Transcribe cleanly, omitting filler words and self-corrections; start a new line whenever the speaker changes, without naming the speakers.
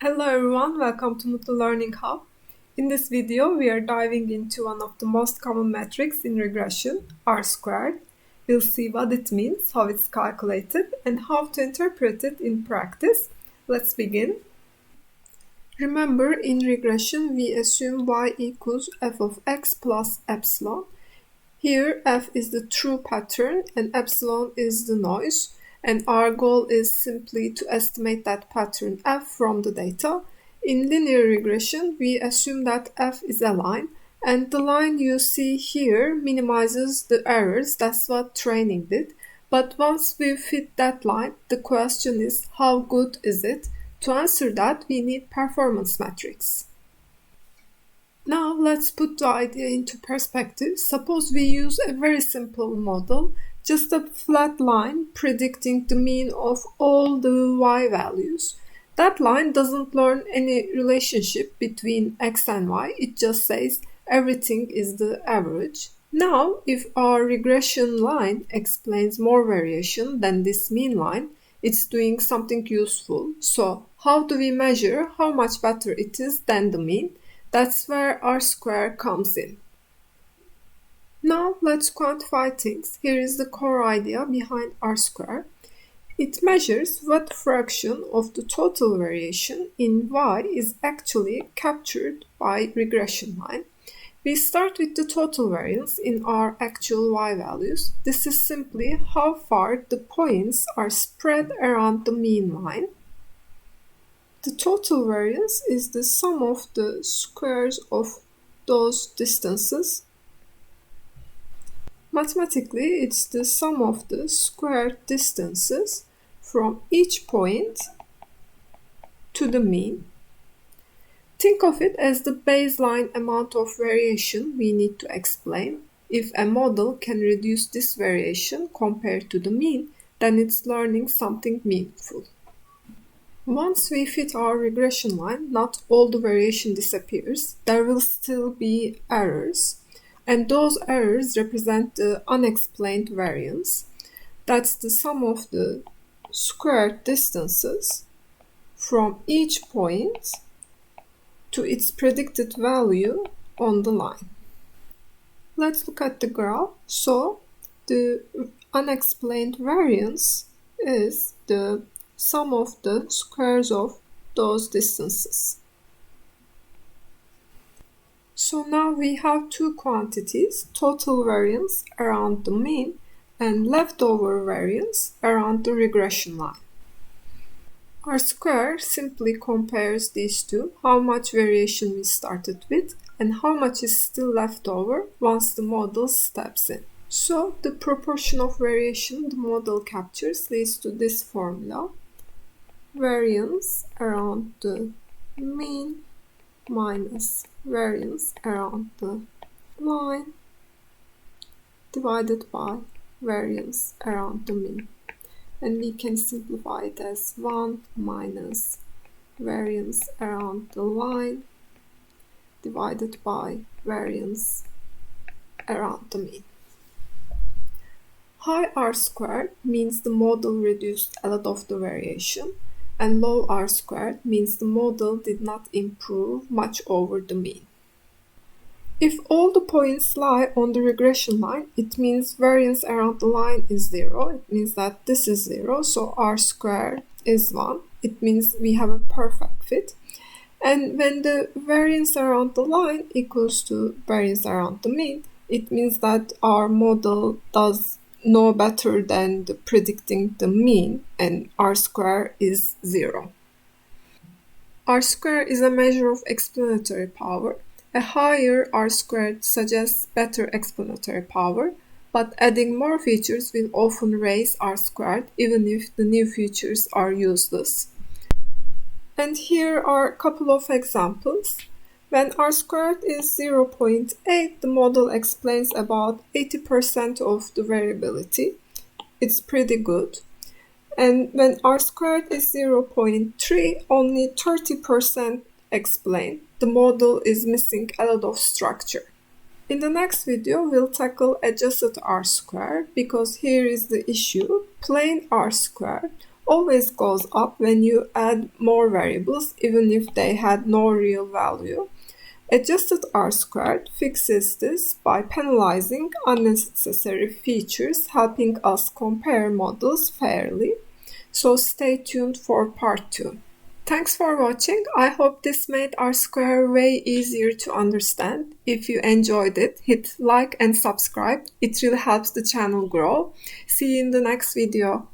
Hello everyone, welcome to Mutlu Learning Hub. In this video, we are diving into one of the most common metrics in regression, R-squared. We'll see what it means, how it's calculated, and how to interpret it in practice. Let's begin. Remember, in regression, we assume y equals f of x plus epsilon. Here, f is the true pattern and epsilon is the noise. And our goal is simply to estimate that pattern f from the data. In linear regression, we assume that f is a line, and the line you see here minimizes the errors. That's what training did. But once we fit that line, the question is how good is it? To answer that, we need performance metrics. Now let's put the idea into perspective. Suppose we use a very simple model, just a flat line predicting the mean of all the y values. That line doesn't learn any relationship between x and y, it just says everything is the average. Now, if our regression line explains more variation than this mean line, it's doing something useful. So, how do we measure how much better it is than the mean? That's where R-square comes in. Now let's quantify things. Here is the core idea behind R-square. It measures what fraction of the total variation in y is actually captured by regression line. We start with the total variance in our actual y values. This is simply how far the points are spread around the mean line. The total variance is the sum of the squares of those distances. Mathematically, it's the sum of the squared distances from each point to the mean. Think of it as the baseline amount of variation we need to explain. If a model can reduce this variation compared to the mean, then it's learning something meaningful. Once we fit our regression line, not all the variation disappears. There will still be errors, and those errors represent the unexplained variance. That's the sum of the squared distances from each point to its predicted value on the line. Let's look at the graph. So, the unexplained variance is the sum of the squares of those distances. So now we have two quantities, total variance around the mean and leftover variance around the regression line. R-square simply compares these two, how much variation we started with and how much is still left over once the model steps in. So the proportion of variation the model captures leads to this formula. Variance around the mean minus variance around the line divided by variance around the mean. And we can simplify it as 1 minus variance around the line divided by variance around the mean. High R-squared means the model reduced a lot of the variation, and low R-squared means the model did not improve much over the mean. If all the points lie on the regression line, it means variance around the line is 0. It means that this is 0, so R-squared is 1. It means we have a perfect fit. And when the variance around the line equals to variance around the mean, it means that our model does no better than predicting the mean, and R-square is 0. R-square is a measure of explanatory power. A higher R-squared suggests better explanatory power, but adding more features will often raise R-squared even if the new features are useless. And here are a couple of examples. When R-squared is 0.8, the model explains about 80% of the variability. It's pretty good. And when R-squared is 0.3, only 30% explain. The model is missing a lot of structure. In the next video, we'll tackle adjusted R-squared because here is the issue. Plain R-squared always goes up when you add more variables, even if they had no real value. Adjusted R-squared fixes this by penalizing unnecessary features, helping us compare models fairly. So stay tuned for part 2. Thanks for watching. I hope this made R-square way easier to understand. If you enjoyed it, hit like and subscribe. It really helps the channel grow. See you in the next video.